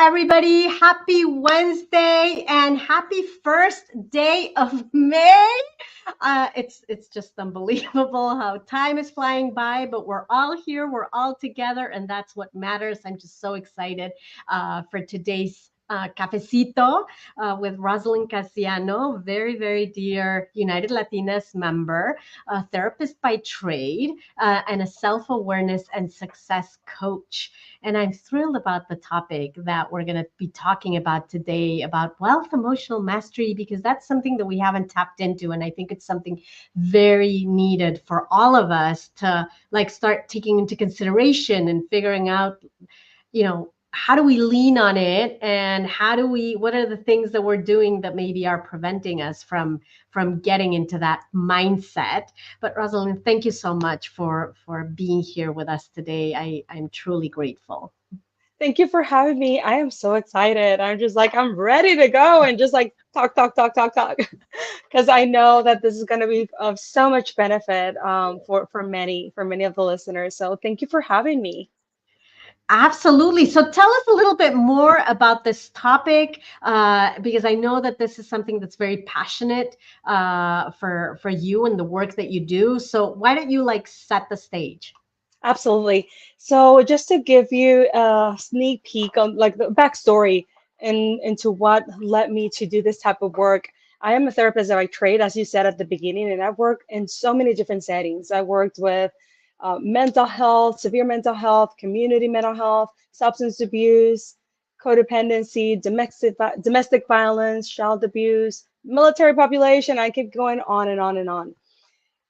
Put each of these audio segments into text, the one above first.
everybody. Happy Wednesday and happy first day of May. It's just unbelievable how time is flying by, but we're all here, we're all together, and that's what matters. I'm just so excited for today's Cafecito with Roselyn Perez, very, very dear United Latinas member, a therapist by trade, and a self awareness and success coach. And I'm thrilled about the topic that we're going to be talking about today about wealth emotional mastery, because that's something that we haven't tapped into. And I think it's something very needed for all of us to like start taking into consideration and figuring out, how do we lean on it, and what are the things that we're doing that maybe are preventing us from getting into that mindset. But Rosalind, thank you so much for being here with us today. I'm truly grateful. Thank you for having me. I am so excited. I'm just like, I'm ready to go and just like talk, talk, talk, talk, talk. Because I know that this is going to be of so much benefit for many of the listeners. So thank you for having me. Absolutely. So tell us a little bit more about this topic, because I know that this is something that's very passionate for you and the work that you do. So why don't you like set the stage? Absolutely. So just to give you a sneak peek on like the backstory into what led me to do this type of work. I am a therapist by trade, as you said at the beginning, and I've worked in so many different settings. I worked with mental health, severe mental health, community mental health, substance abuse, codependency, domestic violence, child abuse, military population. I keep going on and on and on.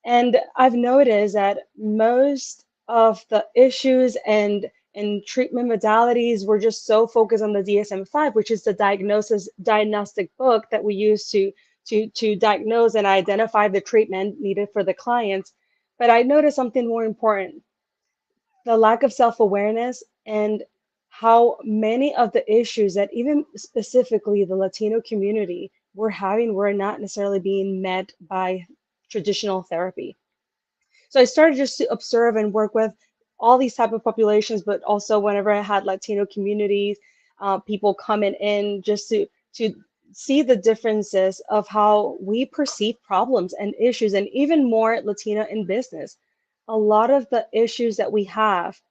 And I've noticed that most of the issues and treatment modalities were just so focused on the DSM-5, which is the diagnostic book that we use to diagnose and identify the treatment needed for the clients. But I noticed something more important, the lack of self-awareness and how many of the issues that even specifically the Latino community were having were not necessarily being met by traditional therapy. So I started just to observe and work with all these type of populations, but also whenever I had Latino communities, people coming in just to see the differences of how we perceive problems and issues, and even more Latina in business. A lot of the issues that we have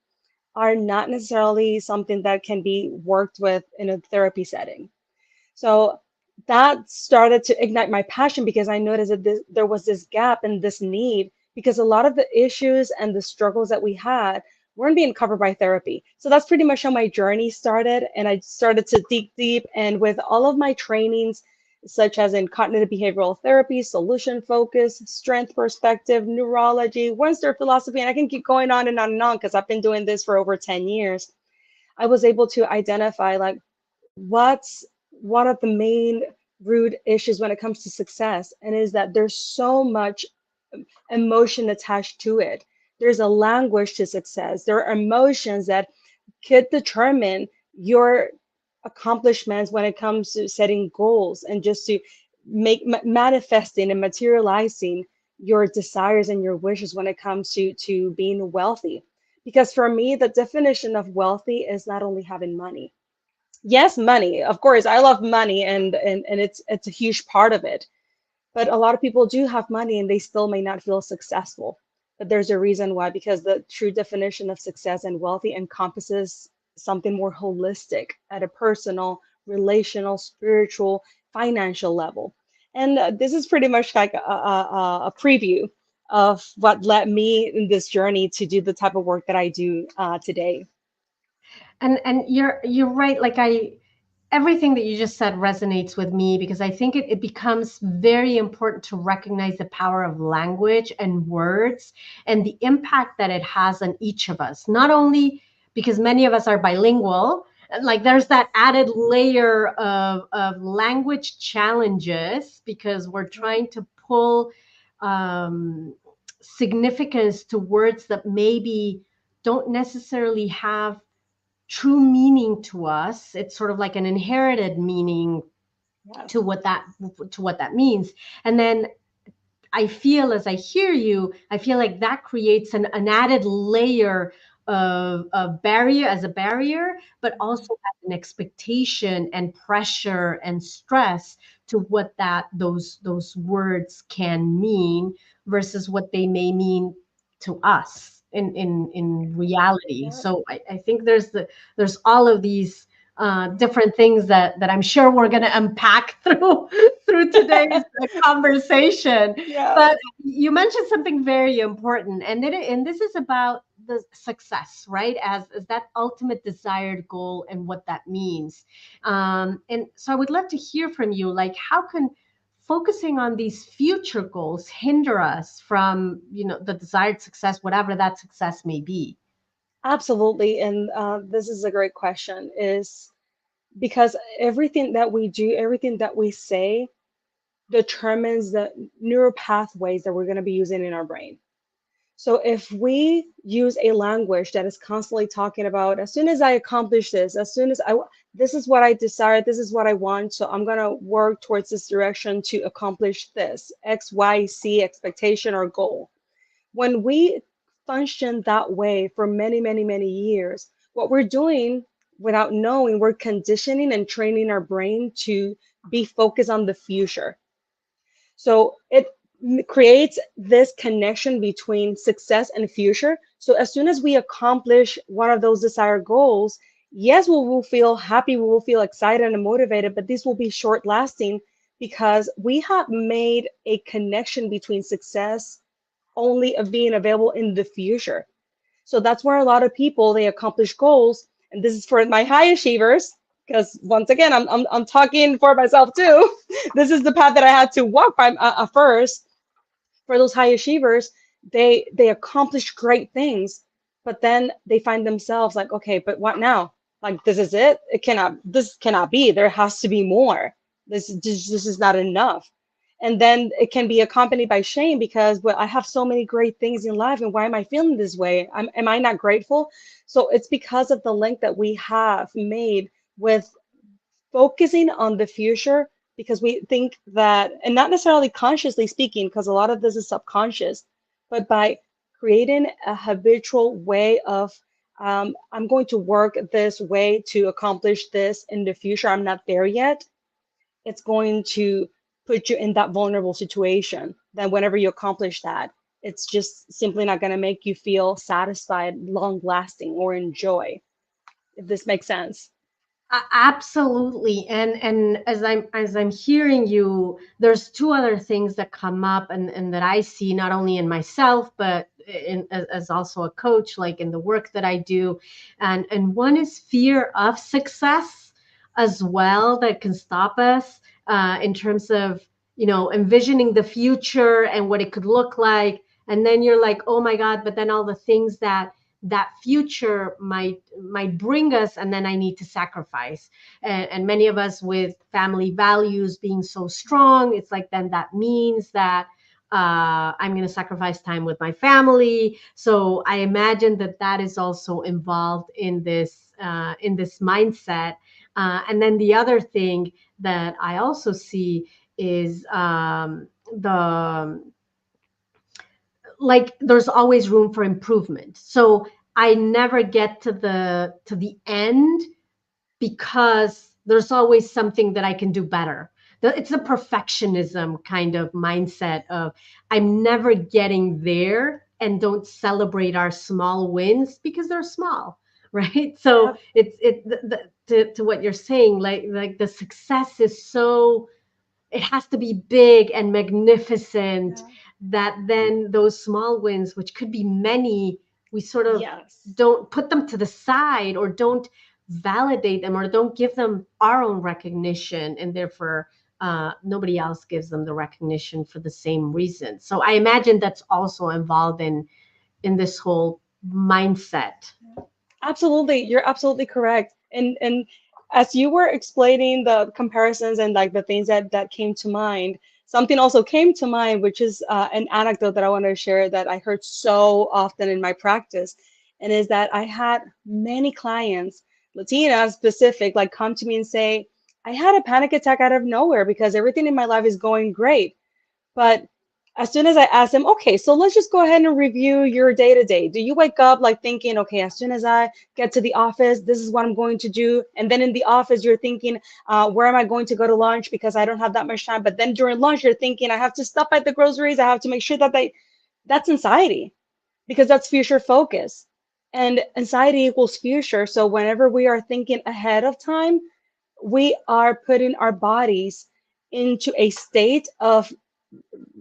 are not necessarily something that can be worked with in a therapy setting. So that started to ignite my passion because I noticed that there was this gap and this need because a lot of the issues and the struggles that we had weren't being covered by therapy. So that's pretty much how my journey started. And I started to dig deep. And with all of my trainings, such as in cognitive behavioral therapy, solution focus, strength perspective, neurology, Western philosophy, and I can keep going on and on and on because I've been doing this for over 10 years. I was able to identify like what's one of the main root issues when it comes to success, and is that there's so much emotion attached to it. There's a language to success. There are emotions that could determine your accomplishments when it comes to setting goals and just to manifesting and materializing your desires and your wishes when it comes to being wealthy. Because for me, the definition of wealthy is not only having money. Yes, money, of course, I love money, and it's a huge part of it, but a lot of people do have money and they still may not feel successful. But there's a reason why, because the true definition of success and wealthy encompasses something more holistic at a personal, relational, spiritual, financial level. And this is pretty much like a preview of what led me in this journey to do the type of work that I do today. And you're right. Like I everything that you just said resonates with me, because I think it becomes very important to recognize the power of language and words and the impact that it has on each of us. Not only because many of us are bilingual, like there's that added layer of language challenges because we're trying to pull um, significance to words that maybe don't necessarily have true meaning to us. It's sort of like an inherited meaning to Yes. what that means. And then I feel, as I hear you, I feel like that creates an added layer of barrier as a barrier, but also as an expectation and pressure and stress to what that those words can mean versus what they may mean to us in reality. Yeah. So I think there's all of these different things that I'm sure we're going to unpack through today's conversation. Yeah. But you mentioned something very important, and this is about the success, right? As that ultimate desired goal and what that means. And so I would love to hear from you, like how can focusing on these future goals hinder us from, the desired success, whatever that success may be? Absolutely. And this is a great question, is because everything that we do, everything that we say determines the neural pathways that we're going to be using in our brain. So if we use a language that is constantly talking about, as soon as I accomplish this, as soon as this is what I desire, this is what I want, so I'm going to work towards this direction to accomplish this, X, Y, Z expectation or goal. When we function that way for many, many, many years, what we're doing without knowing, we're conditioning and training our brain to be focused on the future. So it creates this connection between success and future. So as soon as we accomplish one of those desired goals, yes, we will feel happy, we will feel excited and motivated, but this will be short lasting because we have made a connection between success only of being available in the future. So that's where a lot of people they accomplish goals, and this is for my high achievers. Because once again, I'm talking for myself too. This is the path that I had to walk by first. For those high achievers, they accomplish great things, but then they find themselves like, okay, but what now? Like this is it? This cannot be. There has to be more. This is not enough. And then it can be accompanied by shame because, well, I have so many great things in life, and why am I feeling this way? Am I not grateful? So it's because of the link that we have made with focusing on the future because we think that, and not necessarily consciously speaking, because a lot of this is subconscious, but by creating a habitual way of, I'm going to work this way to accomplish this in the future. I'm not there yet. It's going to put you in that vulnerable situation. Then, whenever you accomplish that, it's just simply not going to make you feel satisfied, long lasting, or enjoy, if this makes sense. Absolutely. And as I'm hearing you, there's two other things that come up and that I see not only in myself, but as also a coach, like in the work that I do. And one is fear of success as well that can stop us in terms of, envisioning the future and what it could look like. And then you're like, oh my God, but then all the things that future might bring us, and then I need to sacrifice. And many of us with family values being so strong, it's like then that means that I'm going to sacrifice time with my family. So I imagine that that is also involved in this mindset. And then the other thing that I also see is the like there's always room for improvement. So I never get to the end because there's always something that I can do better. It's a perfectionism kind of mindset of I'm never getting there, and don't celebrate our small wins because they're small, right? So Yep. to what you're saying, like the success is so, it has to be big and magnificent, Yeah. that then those small wins, which could be many, we sort of Yes. don't put them to the side, or don't validate them, or don't give them our own recognition, and therefore nobody else gives them the recognition for the same reason. So I imagine that's also involved in this whole mindset. Absolutely, you're absolutely correct. And as you were explaining the comparisons and like the things that came to mind, something also came to mind, which is an anecdote that I want to share that I heard so often in my practice, and is that I had many clients, Latina specific, like come to me and say, I had a panic attack out of nowhere because everything in my life is going great, but as soon as I ask them, okay, so let's just go ahead and review your day to day. Do you wake up like thinking, okay, as soon as I get to the office, this is what I'm going to do? And then in the office, you're thinking, where am I going to go to lunch because I don't have that much time? But then during lunch, you're thinking, I have to stop at the groceries. I have to make sure that that's anxiety because that's future focus. And anxiety equals future. So whenever we are thinking ahead of time, we are putting our bodies into a state of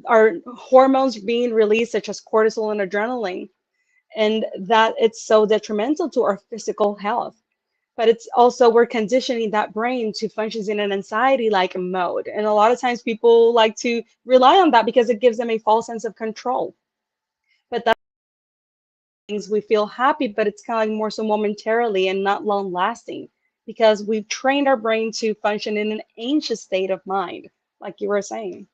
our hormones being released, such as cortisol and adrenaline, and that it's so detrimental to our physical health. But it's also we're conditioning that brain to functions in an anxiety like mode. And a lot of times people like to rely on that because it gives them a false sense of control. But that things we feel happy, but it's kind of like more so momentarily and not long lasting because we've trained our brain to function in an anxious state of mind, like you were saying.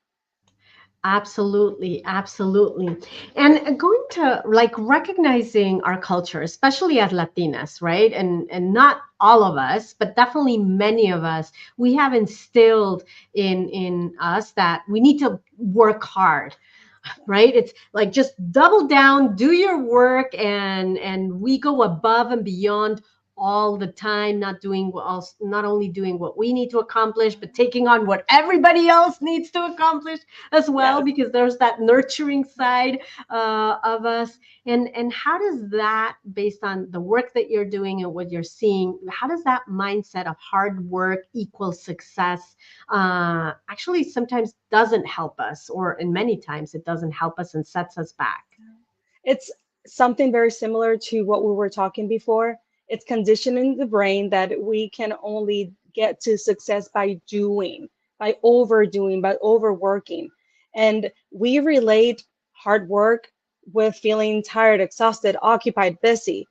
Absolutely, absolutely. And going to like recognizing our culture, especially as Latinas, right? And not all of us, but definitely many of us, we have instilled in us that we need to work hard, right? It's like just double down, do your work, and we go above and beyond all the time, not doing what else, not only doing what we need to accomplish, but taking on what everybody else needs to accomplish as well, Yes. because there's that nurturing side of us. And how does that, based on the work that you're doing and what you're seeing, how does that mindset of hard work equals success actually sometimes doesn't help us, or in many times it doesn't help us and sets us back? It's something very similar to what we were talking before. It's conditioning the brain that we can only get to success by doing, by overdoing, by overworking. And we relate hard work with feeling tired, exhausted, occupied, busy.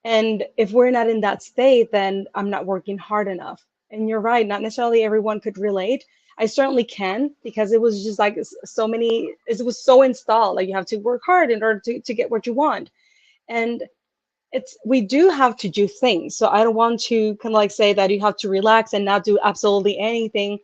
And if we're not in that state, then I'm not working hard enough. And you're right, not necessarily everyone could relate. I certainly can because it was just like so many, it was so installed. Like you have to work hard in order to get what you want. And we do have to do things. So I don't want to kind of like say that you have to relax and not do absolutely anything,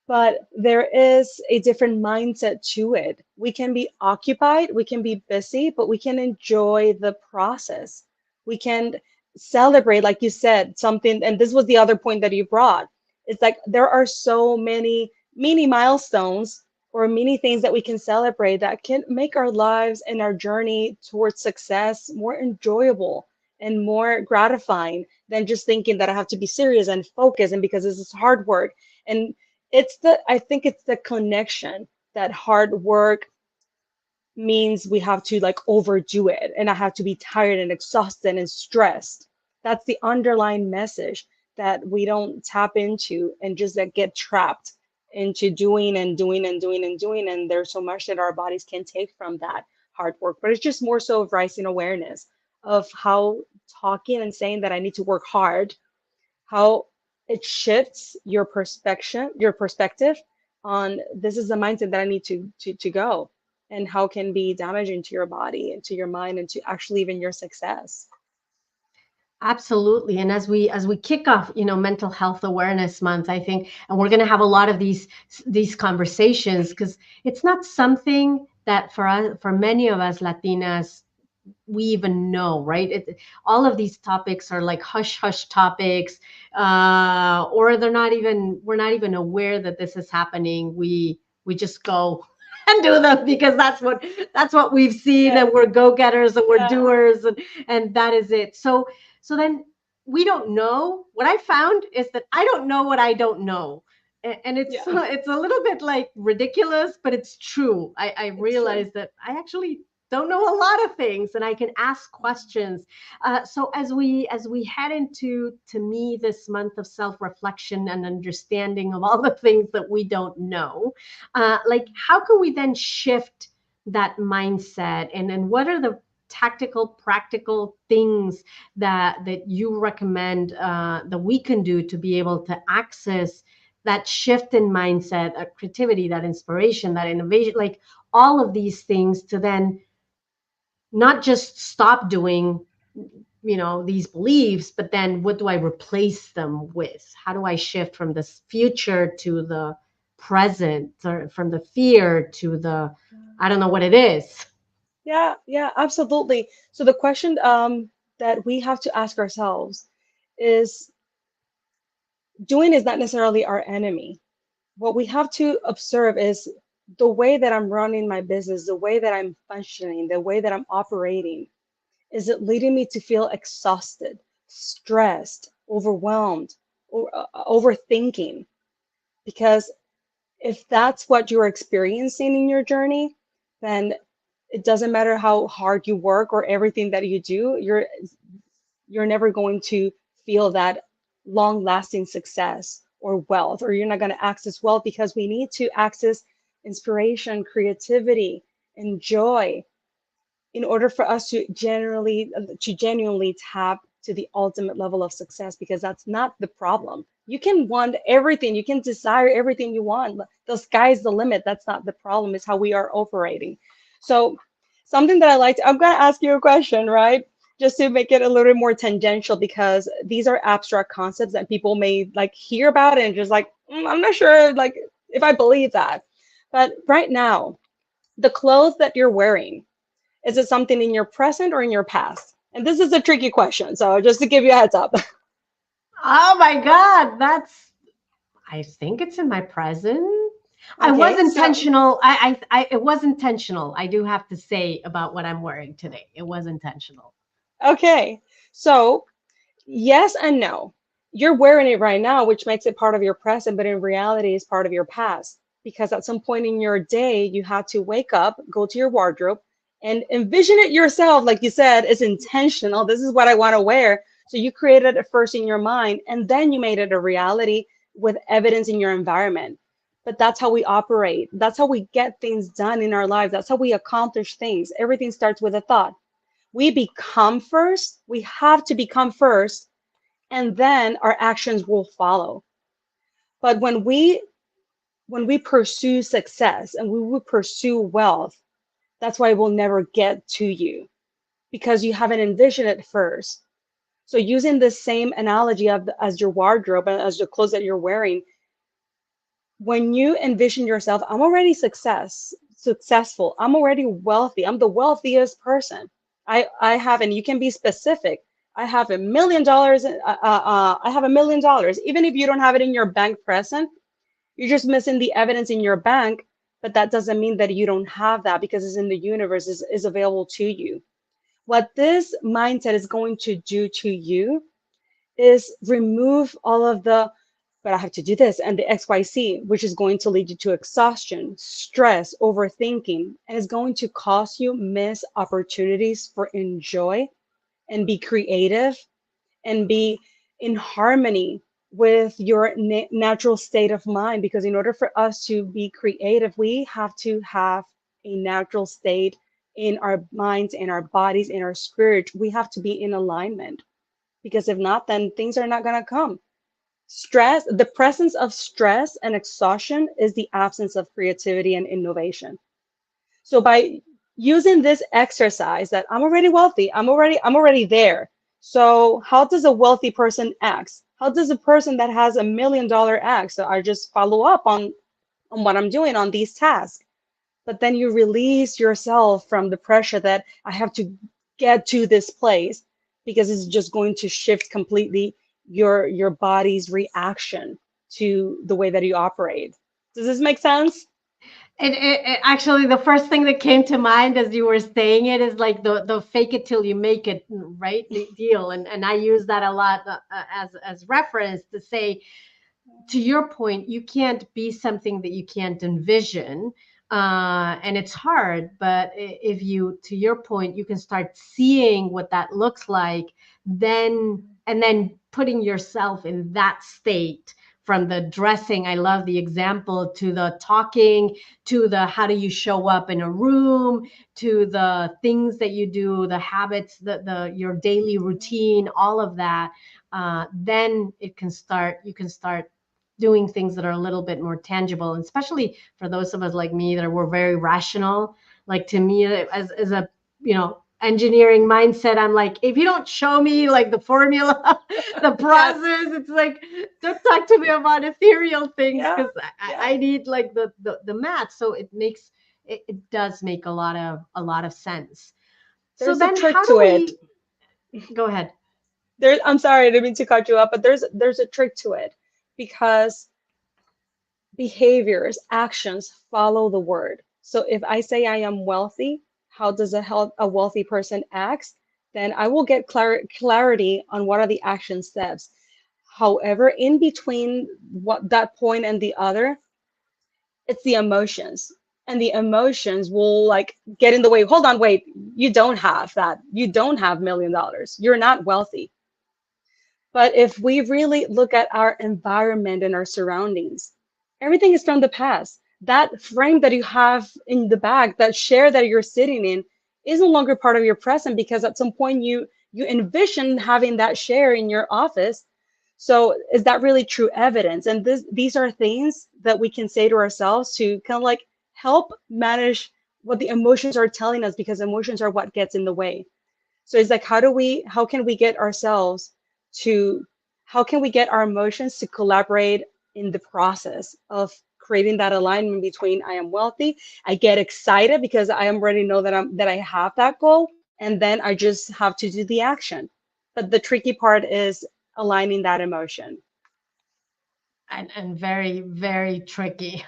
but there is a different mindset to it. We can be occupied, we can be busy, but we can enjoy the process. We can celebrate, like you said, something, and this was the other point that you brought. It's like there are so many mini milestones or many things that we can celebrate that can make our lives and our journey towards success more enjoyable and more gratifying than just thinking that I have to be serious and focus and because this is hard work. And I think it's the connection that hard work means we have to like overdo it and I have to be tired and exhausted and stressed. That's the underlying message that we don't tap into and just that get trapped into doing and doing and doing and doing. And there's so much that our bodies can take from that hard work. But it's just more so of rising awareness of how talking and saying that I need to work hard, how it shifts your perspective on this is the mindset that I need to go, and how can be damaging to your body and to your mind and to actually even your success. Absolutely. And as we kick off, Mental Health Awareness Month, I think, and we're going to have a lot of these conversations, because it's not something that for us, for many of us Latinas, we even know, right? All of these topics are like hush hush topics, or we're not even aware that this is happening. We just go and do them because that's what we've seen, Yeah, and we're go-getters and we're yeah, doers, and that is it. So then we don't know. What I found is that I don't know what I don't know. And it's yeah. it's a little bit like ridiculous, but it's true. I It's true. realized that I actually don't know a lot of things, and I can ask questions. So as we head into, to me, this month of self-reflection and understanding of all the things that we don't know, like how can we then shift that mindset, and what are the tactical, practical things that you recommend that we can do to be able to access that shift in mindset, that creativity, that inspiration, that innovation, like all of these things, to then not just stop doing these beliefs, but then what do I replace them with? How do I shift from this future to present, or from the fear to the, I don't know what it is. Yeah, yeah, absolutely. So the question that we have to ask ourselves is doing is not necessarily our enemy. What we have to observe is the way that I'm running my business, the way that I'm functioning, the way that I'm operating. Is it leading me to feel exhausted, stressed, overwhelmed, or overthinking? Because if that's what you're experiencing in your journey, then it doesn't matter how hard you work or everything that you do, you're never going to feel that long lasting success or wealth, or you're not going to access wealth because we need to access inspiration, creativity, and joy in order for us to genuinely tap to the ultimate level of success, because that's not the problem. You can want everything, you can desire everything you want. The sky's the limit. That's not the problem. It's how we are operating. So something that I'm going to ask you a question, right? Just to make it a little bit more tangential, because these are abstract concepts that people may like hear about and just like, I'm not sure like if I believe that. But right now, the clothes that you're wearing, is it something in your present or in your past? And this is a tricky question, so just to give you a heads up. Oh my God, that's, I think it's in my present. I was Okay, so intentional. It was intentional. I do have to say about what I'm wearing today. It was intentional. okay, so yes and no. You're wearing it right now, which makes it part of your present, but in reality, it's part of your past. Because at some point in your day, you had to wake up, go to your wardrobe, and envision it yourself. Like you said, it's intentional. This is what I want to wear. So you created it first in your mind, and then you made it a reality with evidence in your environment. But that's how we operate. That's how we get things done in our lives. That's how we accomplish things. Everything starts with a thought. We become first. We have to become first, and then our actions will follow. But when we pursue success and we will pursue wealth, that's why it will never get to you, because you haven't envisioned it first. So using the same analogy of as your wardrobe and as the clothes that you're wearing, when you envision yourself, I'm already successful, I'm already wealthy, I'm the wealthiest person. I have, and you can be specific. I have $1 million. I have $1 million. Even if you don't have it in your bank present, you're just missing the evidence in your bank. But that doesn't mean that you don't have that, because it's in the universe, is available to you. What this mindset is going to do to you is remove all of the, but I have to do this and the XYZ, which is going to lead you to exhaustion, stress, overthinking, and is going to cause you miss opportunities for enjoy and be creative and be in harmony with your natural state of mind. Because in order for us to be creative, we have to have a natural state in our minds, in our bodies, in our spirit. We have to be in alignment, because if not, then things are not going to come. Stress, the presence of stress and exhaustion is the absence of creativity and innovation. So by using this exercise that I'm already wealthy, I'm already there. So how does a wealthy person act? How does a person that has $1 million act? So I just follow up on what I'm doing on these tasks. But then you release yourself from the pressure that I have to get to this place, because it's just going to shift completely your body's reaction to the way that you operate. Does this make sense? It actually, the first thing that came to mind as you were saying it is like the fake it till you make it, right? The deal, and I use that a lot as reference to say, to your point, you can't be something that you can't envision. And it's hard, but if you, to your point, you can start seeing what that looks like, then, and then putting yourself in that state, from the dressing, I love the example, to the talking, to the how do you show up in a room, to the things that you do, the habits, the your daily routine, all of that. Then it can start, you can start doing things that are a little bit more tangible, and especially for those of us like me that were very rational. Like, to me, as a, you know, engineering mindset. I'm like, if you don't show me like the formula, the Yes. process, it's like, don't talk to me about ethereal things Yeah. because Yeah. I need like the math. So it does make a lot of sense. So There's a then trick how do to it. we go ahead? I'm sorry, I didn't mean to cut you up, but there's a trick to it because behaviors, actions follow the word. So if I say I am wealthy, how does a wealthy person act? Then I will get clarity on what are the action steps. However, in between what that point and the other, it's the emotions. And the emotions will like get in the way. Hold on, wait, you don't have that. You don't have $1 million. You're not wealthy. But if we really look at our environment and our surroundings, everything is from the past. That frame that you have in the back, that chair that you're sitting in, is no longer part of your present because at some point you envision having that chair in your office. So is that really true evidence? And these are things that we can say to ourselves to kind of like help manage what the emotions are telling us because emotions are what gets in the way. So it's like, how can we get ourselves to, how can we get our emotions to collaborate in the process of creating that alignment between I am wealthy, I get excited because I already know that I have that goal, and then I just have to do the action. But the tricky part is aligning that emotion. And very, very tricky.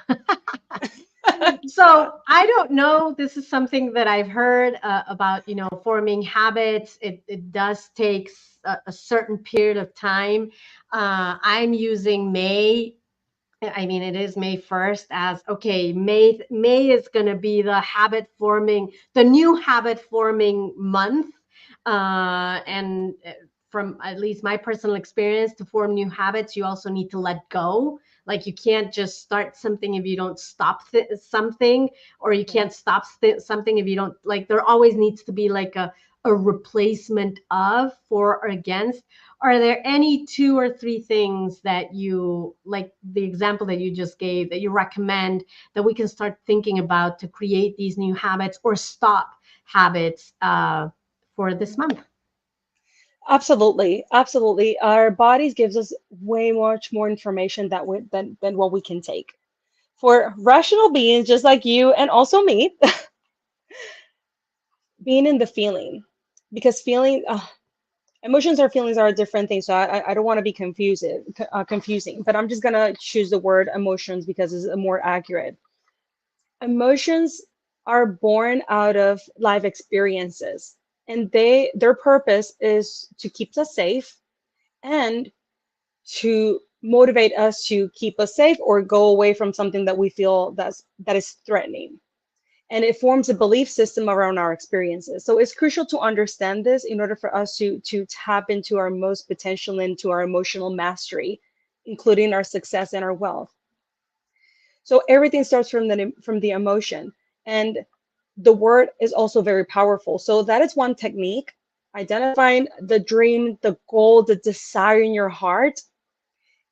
Yeah. So I don't know. This is something that I've heard about, forming habits. It does take a certain period of time. I'm using May. I mean, it is May 1st as okay, May is going to be the new habit forming month. And from at least my personal experience, to form new habits, you also need to let go. Like you can't just start something if you don't stop something, or you Yeah. can't stop something if you don't like. There always needs to be like a replacement of, for or against. Are there any two or three things that you like, the example that you just gave, that you recommend that we can start thinking about to create these new habits or stop habits for this month? Absolutely, absolutely. Our bodies gives us way much more information than what we can take. For rational beings just like you and also me, being in the feeling, because emotions or feelings are a different thing. So I don't want to be confusing, but I'm just gonna choose the word emotions because it's more accurate. Emotions are born out of life experiences, and their purpose is to keep us safe and to motivate us to keep us safe or go away from something that we feel that is threatening. And it forms a belief system around our experiences. So it's crucial to understand this in order for us to tap into our most potential, into our emotional mastery, including our success and our wealth. So everything starts from the emotion, and the word is also very powerful. So that is one technique, identifying the dream, the goal, the desire in your heart,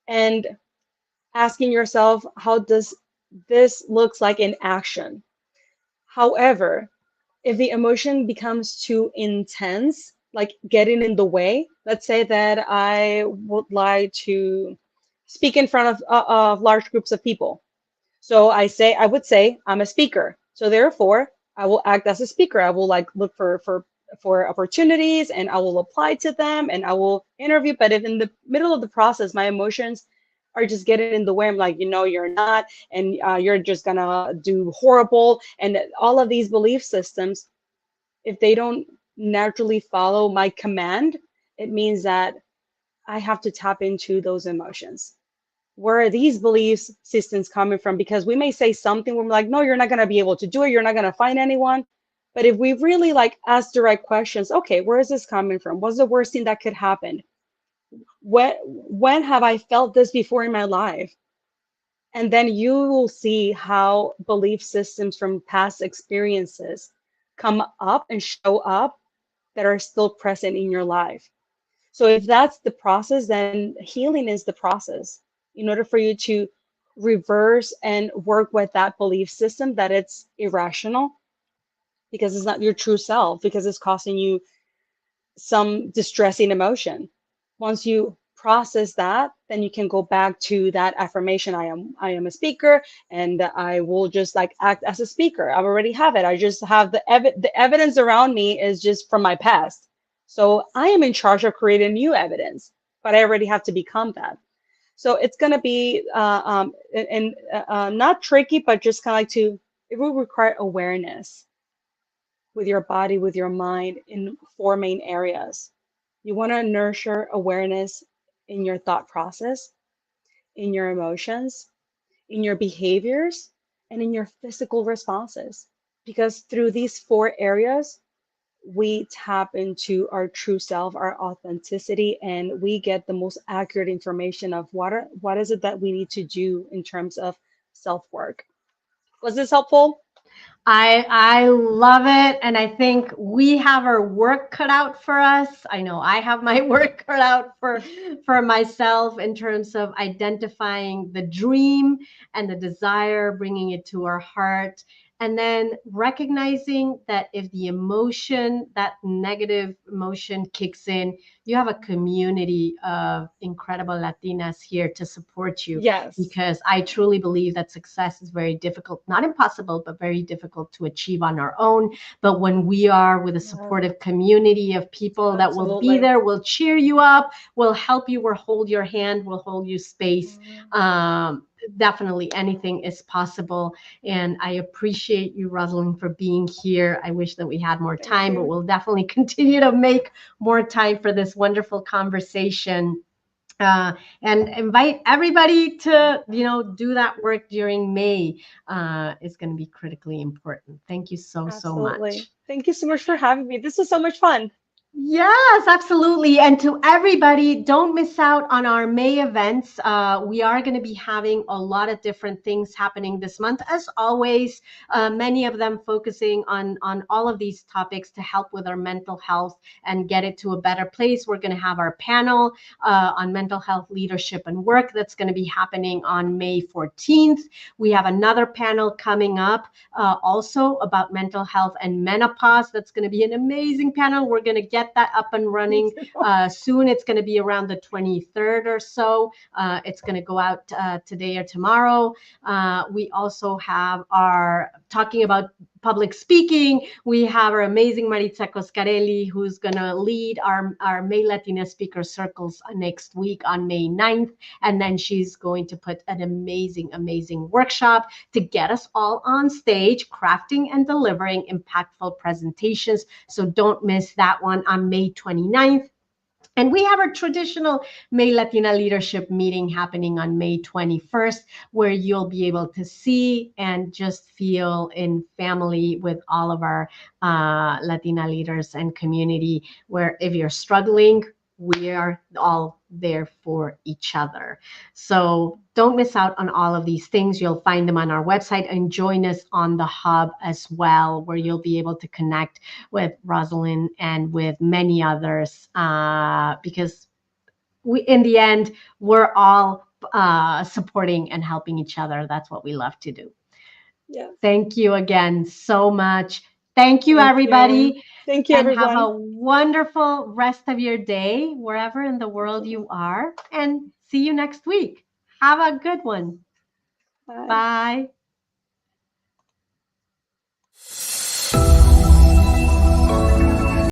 and asking yourself, how does this looks like in action? However, if the emotion becomes too intense, like getting in the way, let's say that I would like to speak in front of large groups of people. So I would say I'm a speaker. So therefore, I will act as a speaker. I will like look for opportunities and I will apply to them and I will interview. But if in the middle of the process my emotions are just getting in the way, I'm like, you're not, and you're just gonna do horrible, and all of these belief systems, if they don't naturally follow my command, it means that I have to tap into those emotions. Where are these belief systems coming from? Because we may say something where we're like, no, you're not going to be able to do it. You're not going to find anyone. But if we really like ask the right questions, okay, where is this coming from? What's the worst thing that could happen? When have I felt this before in my life? And then you will see how belief systems from past experiences come up and show up that are still present in your life. So if that's the process, then healing is the process in order for you to reverse and work with that belief system that it's irrational. because it's not your true self, because it's causing you some distressing emotion. Once you process that, then you can go back to that affirmation. I am a speaker, and I will just like act as a speaker. I already have it. I just have the evidence around me is just from my past. So I am in charge of creating new evidence, but I already have to become that. So it's going to be not tricky, but just kind of like it will require awareness with your body, with your mind in four main areas. You want to nurture awareness in your thought process, in your emotions, in your behaviors, and in your physical responses. Because through these four areas, we tap into our true self, our authenticity, and we get the most accurate information of what is it that we need to do in terms of self work. Was this helpful? I love it, and I think we have our work cut out for us. I know I have my work cut out for myself in terms of identifying the dream and the desire, bringing it to our heart, and then recognizing that if the emotion, that negative emotion kicks in, you have a community of incredible Latinas here to support you, Yes. because I truly believe that success is very difficult, not impossible, but very difficult to achieve on our own. But when we are with a Yeah, supportive community of people that will be absolutely. there, will cheer you up, will help you, will hold your hand, will hold you space. Definitely anything is possible. And I appreciate you, Roselyn, for being here. I wish that we had more Thank time, but you. we'll definitely continue to make more time for this wonderful conversation. uh, and invite everybody to do that work during May. It's going to be critically important. Thank you so Absolutely. much. Thank you so much for having me. This was so much fun. Yes, absolutely. And to everybody, don't miss out on our May events. We are going to be having a lot of different things happening this month, as always. Many of them focusing on all of these topics to help with our mental health and get it to a better place. We're going to have our panel on mental health leadership and work that's going to be happening on May 14th. We have another panel coming up also about mental health and menopause. That's going to be an amazing panel. We're going to get that up and Me running too. soon. It's going to be around the 23rd or so. It's going to go out today or tomorrow. We also have our talking about public speaking. We have our amazing Maritza Coscarelli, who's going to lead our May Latina Speaker Circles next week on May 9th. And then she's going to put an amazing workshop to get us all on stage, crafting and delivering impactful presentations. So don't miss that one on May 29th. And we have our traditional May Latina Leadership meeting happening on May 21st, where you'll be able to see and just feel in family with all of our Latina leaders and community, where if you're struggling, we are all there for each other. So don't miss out on all of these things. You'll find them on our website, and join us on the hub as well, where you'll be able to connect with Roselyn and with many others, because in the end, we're all supporting and helping each other. That's what we love to do. Yes. Thank you again so much. Thank you, Thank you. everybody, Thank you, and have a everyone. wonderful rest of your day, wherever in the world Absolutely. you are. And see you next week. Have a good one. Bye. Bye.